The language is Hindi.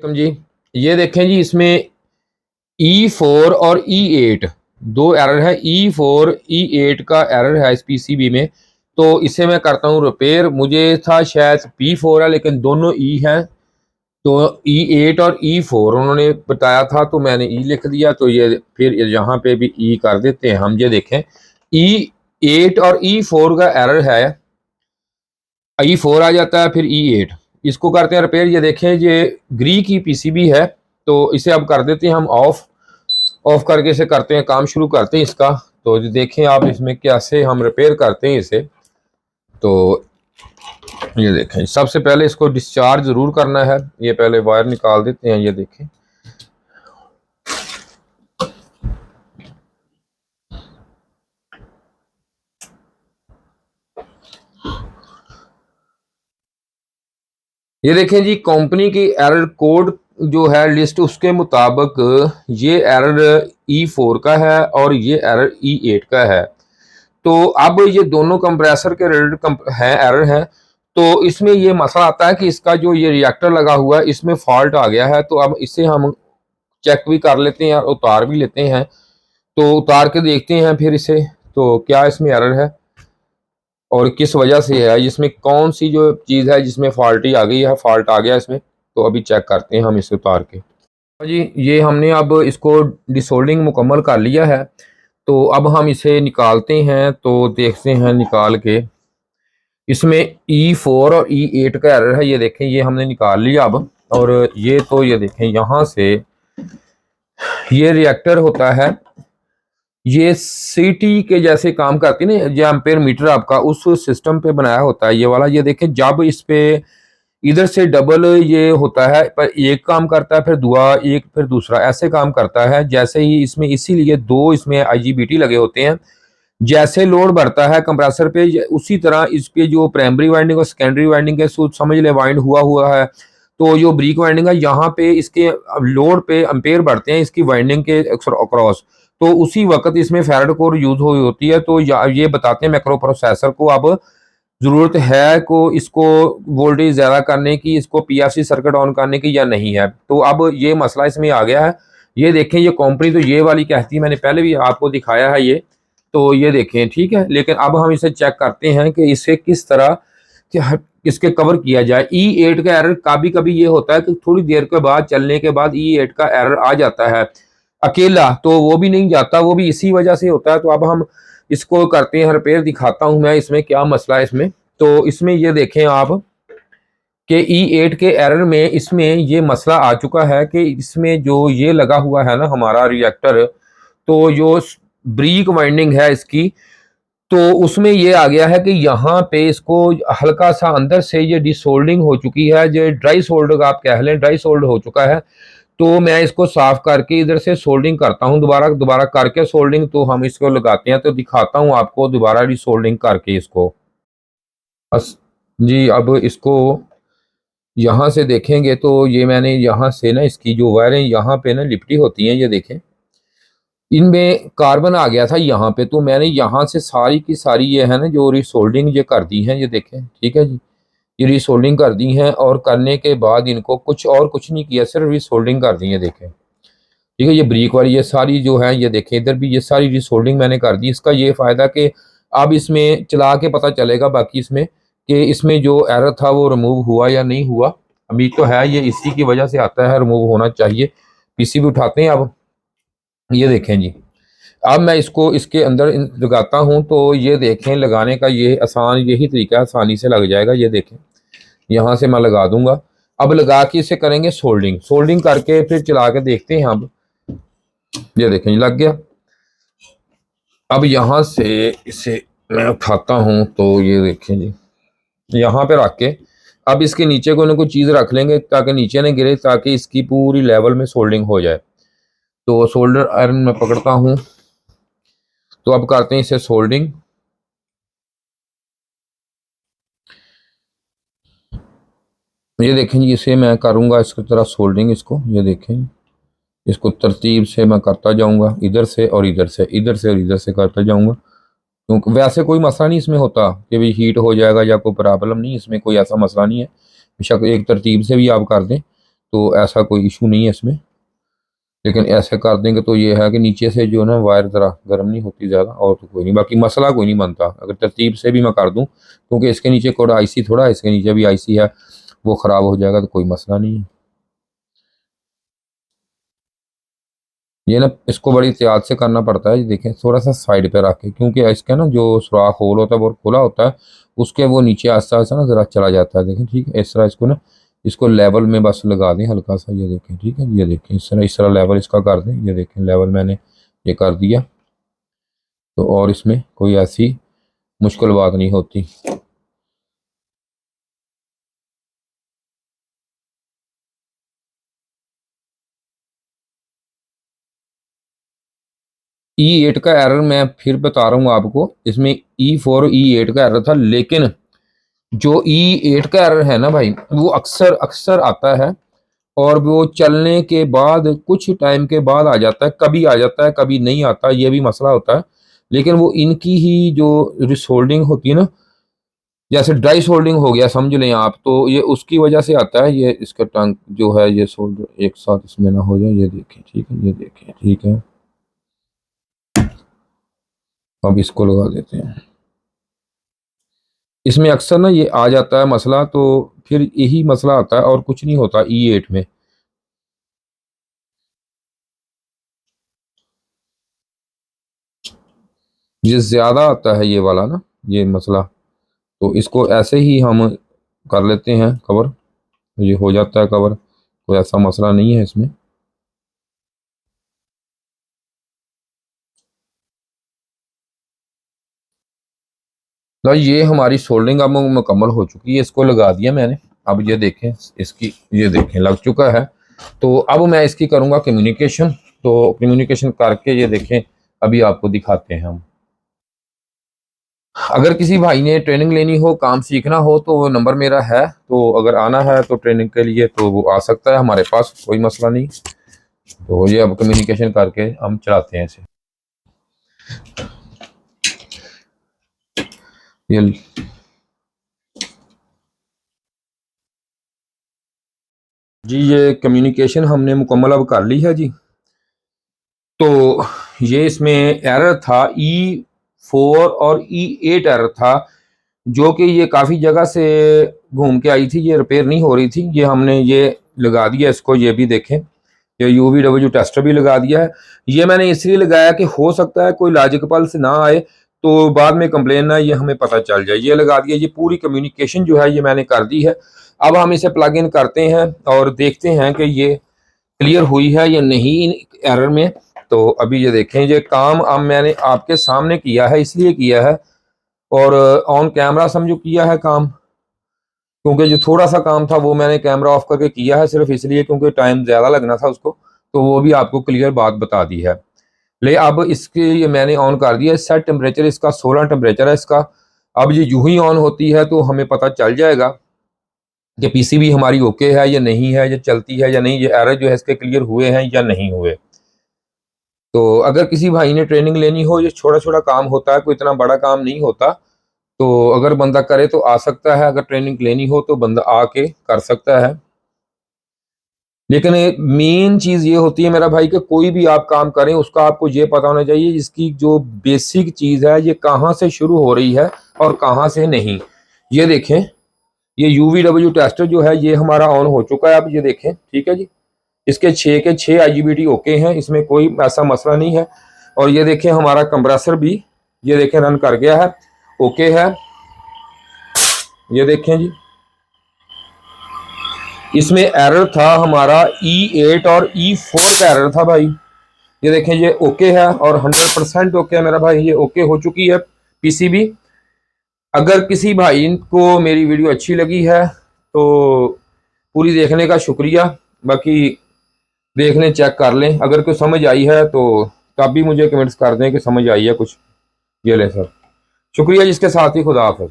जी, ये देखें जी, इसमें E4 और E8 दो एरर है। E4 E8 का एरर है इस पीसीबी में, तो इसे मैं करता हूँ रिपेयर। मुझे था शायद P4 है, लेकिन दोनों E हैं, तो E8 और E4 उन्होंने बताया था, तो मैंने E लिख दिया। तो ये फिर यहाँ पे भी E कर देते हैं हम। ये देखें, E8 और E4 का एरर है। E4 आ जाता है, फिर E8, इसको करते हैं रिपेयर। ये देखें, ये ग्री की पीसीबी है, तो इसे अब कर देते हैं हम ऑफ। ऑफ करके इसे करते हैं, काम शुरू करते हैं इसका। तो देखें आप इसमें कैसे हम रिपेयर करते हैं इसे। तो ये देखें, सबसे पहले इसको डिस्चार्ज ज़रूर करना है। ये पहले वायर निकाल देते हैं। ये देखें, ये देखें जी, कंपनी की एरर कोड जो है लिस्ट, उसके मुताबिक ये एरर E4 का है और ये एरर E8 का है। तो अब ये दोनों कंप्रेसर के रिलेटेड हैं, एरर हैं। तो इसमें ये मसला आता है कि इसका जो ये रिएक्टर लगा हुआ है, इसमें फॉल्ट आ गया है। तो अब इसे हम चेक भी कर लेते हैं और उतार भी लेते हैं। तो उतार के देखते हैं फिर इसे, तो क्या इसमें एरर है और किस वजह से है, इसमें कौन सी जो चीज़ है जिसमें फॉल्टी आ गई है, फॉल्ट आ गया इसमें। तो अभी चेक करते हैं हम इसे उतार के। जी, ये हमने अब इसको डिसोल्डिंग मुकम्मल कर लिया है। तो अब हम इसे निकालते हैं, तो देखते हैं निकाल के। इसमें E4 और E8 का एरर है। ये देखें, ये हमने निकाल लिया अब। और ये तो ये देखें, यहाँ से ये रिएक्टर होता है, ये सीटी के जैसे काम करती है ना, जो एम्पेयर मीटर आपका उस सिस्टम पे बनाया होता है ये वाला। ये देखें, जब इस पे इधर से डबल ये होता है, पर एक काम करता है, फिर दुआ एक, फिर दूसरा, ऐसे काम करता है। जैसे ही इसमें, इसीलिए दो इसमें आईजीबीटी लगे होते हैं। जैसे लोड बढ़ता है कंप्रेसर पे, उसी तरह इसके जो प्राइमरी वाइंडिंग और सेकेंडरी वाइंडिंग है, समझ ले वाइंड हुआ है। तो जो ब्रीक वाइंडिंग है, यहाँ पे इसके लोड पे एम्पेयर बढ़ते हैं इसकी वाइंडिंग के अक्रॉस। तो उसी वक्त इसमें फेराड कोर यूज हुई होती है। तो ये बताते हैं मैक्रो प्रोसेसर को अब ज़रूरत है को इसको वोल्टेज ज़्यादा करने की, इसको पीआरसी सर्किट ऑन करने की या नहीं है। तो अब ये मसला इसमें आ गया है। ये देखें, ये कंपनी तो ये वाली कहती है, मैंने पहले भी आपको दिखाया है ये। तो ये देखें, ठीक है। लेकिन अब हम इसे चेक करते हैं कि इसे किस तरह इसके कवर किया जाए। E8 का एरर कभी कभी ये होता है कि थोड़ी देर के बाद, चलने के बाद E8 का एरर आ जाता है अकेला, तो वो भी नहीं जाता, वो भी इसी वजह से होता है। तो अब हम इसको करते हैं रिपेयर, दिखाता हूं मैं इसमें क्या मसला है इसमें। तो इसमें ये देखें आप कि E8 के एरर में इसमें ये मसला आ चुका है कि इसमें जो ये लगा हुआ है ना हमारा रिएक्टर, तो जो ब्रीक वाइंडिंग है इसकी, तो उसमें ये आ गया है कि यहाँ पे इसको हल्का सा अंदर से ये डिसोल्डिंग हो चुकी है। जो ड्राई सोल्ड आप कह लें, ड्राई सोल्ड हो चुका है। तो मैं इसको साफ करके इधर से सोल्डिंग करता हूँ, दोबारा दोबारा करके सोल्डिंग। तो हम इसको लगाते हैं, तो दिखाता हूँ आपको दोबारा रिसोल्डिंग करके इसको। बस जी, अब इसको यहाँ से देखेंगे, तो ये मैंने यहाँ से ना इसकी जो वायरें यहाँ पे ना लिपटी होती हैं, ये देखें, इनमें कार्बन आ गया था यहाँ पे। तो मैंने यहाँ से सारी की सारी ये है ना जो रिसोल्डिंग ये कर दी है, ये देखें, ठीक है जी। ये रिसोल्डिंग कर दी है, और करने के बाद इनको कुछ नहीं किया, सिर्फ रिसोल्डिंग कर दी है, देखें, ठीक है। ये ब्रीक वाली ये सारी जो है, ये देखें, इधर भी ये सारी रिसोल्डिंग मैंने कर दी। इसका ये फ़ायदा कि अब इसमें चला के पता चलेगा बाकी इसमें कि इसमें जो एरर था वो रिमूव हुआ या नहीं हुआ। उम्मीद तो है ये इसी की वजह से आता है, रिमूव होना चाहिए। पीसीबी उठाते हैं अब। ये देखें जी, अब मैं इसको इसके अंदर लगाता हूँ, तो ये देखें, लगाने का ये आसान यही तरीका है, आसानी से लग जाएगा। ये देखें, यहाँ से मैं लगा दूंगा। अब लगा के इसे करेंगे सोल्डिंग। सोल्डिंग करके फिर चला के देखते हैं। अब ये देखें जी, लग गया। अब यहाँ से इसे मैं उठाता हूँ, तो ये देखें जी, यहाँ पे रख के अब इसके नीचे कोई ना कोई चीज़ रख लेंगे ताकि नीचे नहीं गिरे, ताकि इसकी पूरी लेवल में सोल्डिंग हो जाए। तो सोल्डर आयरन में पकड़ता हूँ, तो अब करते हैं इसे सोल्डिंग। ये देखें जी, इसे मैं करूँगा इसकी तरह सोल्डिंग इसको। ये देखें, इसको तरतीब से मैं करता जाऊँगा, इधर से और इधर से, इधर से और इधर से करता जाऊँगा। क्योंकि वैसे कोई मसला नहीं इसमें होता कि भाई हीट हो जाएगा या कोई प्रॉब्लम नहीं, इसमें कोई ऐसा मसला नहीं है। बेशक एक तरतीब से भी आप कर दें, तो ऐसा कोई इशू नहीं है इसमें। लेकिन ऐसे कर देंगे तो ये है कि नीचे से जो ना वायर ज़रा गर्म नहीं होती ज़्यादा, और तो कोई नहीं, बाकी मसला कोई नहीं बनता अगर तरतीब से भी मैं कर दूं, क्योंकि इसके नीचे कोड आईसी थोड़ा है, इसके नीचे भी आईसी है, वो ख़राब हो जाएगा तो कोई मसला नहीं है। ये ना इसको बड़ी एहतियात से करना पड़ता है। ये देखें थोड़ा सा साइड पे रख के, क्योंकि इसका ना जो सुराख होल होता है वो खुला होता है, उसके वो नीचे आस्ता आस्ता ना ज़रा चला जाता है। देखें ठीक है, इस तरह इसको ना, इसको लेवल में बस लगा दें हल्का सा, ये देखें ठीक है, ये देखें इस तरह लेवल इसका कर दें, ये देखें लेवल मैंने ये कर दिया। तो और इसमें कोई ऐसी मुश्किल बात नहीं होती। E8 का एरर मैं फिर बता रहा हूँ आपको, इसमें E4 E8 का एरर था, लेकिन जो E8 का एरर है ना भाई, वो अक्सर अक्सर आता है, और वो चलने के बाद कुछ टाइम के बाद आ जाता है, कभी आ जाता है कभी नहीं आता, ये भी मसला होता है। लेकिन वो इनकी ही जो रिसोल्डिंग होती है ना, जैसे ड्राई सोल्डिंग हो गया समझ लें आप, तो ये उसकी वजह से आता है। ये इसका टंक जो है ये सोल्डर एक साथ इसमें ना हो जाए, ये देखें ठीक है, ये देखें ठीक है। अब इसको लगा देते हैं, इसमें अक्सर ना ये आ जाता है मसला, तो फिर यही मसला आता है और कुछ नहीं होता E8 में। ये ज़्यादा आता है ये वाला ना, ये मसला, तो इसको ऐसे ही हम कर लेते हैं कवर, ये हो जाता है कवर, कोई ऐसा मसला नहीं है इसमें। तो ये हमारी सोल्डरिंग अब मुकम्मल हो चुकी है, इसको लगा दिया मैंने। अब ये देखें इसकी, ये देखें लग चुका है। तो अब मैं इसकी करूँगा कम्युनिकेशन, तो कम्युनिकेशन करके ये देखें अभी आपको दिखाते हैं हम। अगर किसी भाई ने ट्रेनिंग लेनी हो, काम सीखना हो, तो वो नंबर मेरा है, तो अगर आना है तो ट्रेनिंग के लिए तो वो आ सकता है हमारे पास, कोई मसला नहीं। तो ये अब कम्युनिकेशन करके हम चलाते हैं इसे। ये जी, ये कम्युनिकेशन हमने मुकम्मल अब कर ली है जी। तो ये इसमें एरर था E4 और E8 एरर था, जो कि ये काफ़ी जगह से घूम के आई थी, ये रिपेयर नहीं हो रही थी। ये हमने ये लगा दिया इसको, ये भी देखें, ये UVW टेस्टर भी लगा दिया है। ये मैंने इसलिए लगाया कि हो सकता है कोई लॉजिक पल्स ना आए तो बाद में कंप्लेन ना ये हमें पता चल जाए, ये लगा दिया। ये पूरी कम्युनिकेशन जो है ये मैंने कर दी है। अब हम इसे प्लग इन करते हैं और देखते हैं कि ये क्लियर हुई है या नहीं एरर में। तो अभी ये देखें, ये काम अब मैंने आपके सामने किया है, इसलिए किया है, और ऑन कैमरा समझो किया है काम, क्योंकि जो थोड़ा सा काम था वो मैंने कैमरा ऑफ करके किया है सिर्फ इसलिए क्योंकि टाइम ज़्यादा लगना था उसको। तो वो भी आपको क्लियर बात बता दी है। ले अब इसके ये मैंने ऑन कर दिया, सेट टेम्परेचर इसका 16 टेम्परेचर है इसका। अब ये यूं ही ऑन होती है तो हमें पता चल जाएगा कि पीसीबी हमारी ओके है या नहीं है, ये चलती है या नहीं, ये एरर जो है इसके क्लियर हुए हैं या नहीं हुए। तो अगर किसी भाई ने ट्रेनिंग लेनी हो, ये छोटा छोटा काम होता है, कोई इतना बड़ा काम नहीं होता, तो अगर बंदा करे तो आ सकता है, अगर ट्रेनिंग लेनी हो तो बंदा आके कर सकता है। लेकिन मेन चीज़ ये होती है मेरा भाई कि कोई भी आप काम करें उसका आपको ये पता होना चाहिए इसकी जो बेसिक चीज़ है ये कहाँ से शुरू हो रही है और कहाँ से नहीं। ये देखें, ये UVW टेस्टर जो है ये हमारा ऑन हो चुका है, अब ये देखें ठीक है जी। इसके 6 के 6 IGBT ओके हैं, इसमें कोई ऐसा मसला नहीं है। और ये देखें हमारा कंप्रेसर भी ये देखें रन कर गया है, ओके है। ये देखें जी, इसमें एरर था हमारा E8 और E4 का एरर था भाई। ये देखें ये ओके है और 100% ओके है मेरा भाई, ये ओके हो चुकी है पीसीबी। अगर किसी भाई को मेरी वीडियो अच्छी लगी है तो पूरी देखने का शुक्रिया, बाकी देख लें चेक कर लें, अगर कोई समझ आई है तो तब भी मुझे कमेंट्स कर दें कि समझ आई है कुछ। ये ले सर, शुक्रिया जिसके साथ ही खुदा हाफिज़।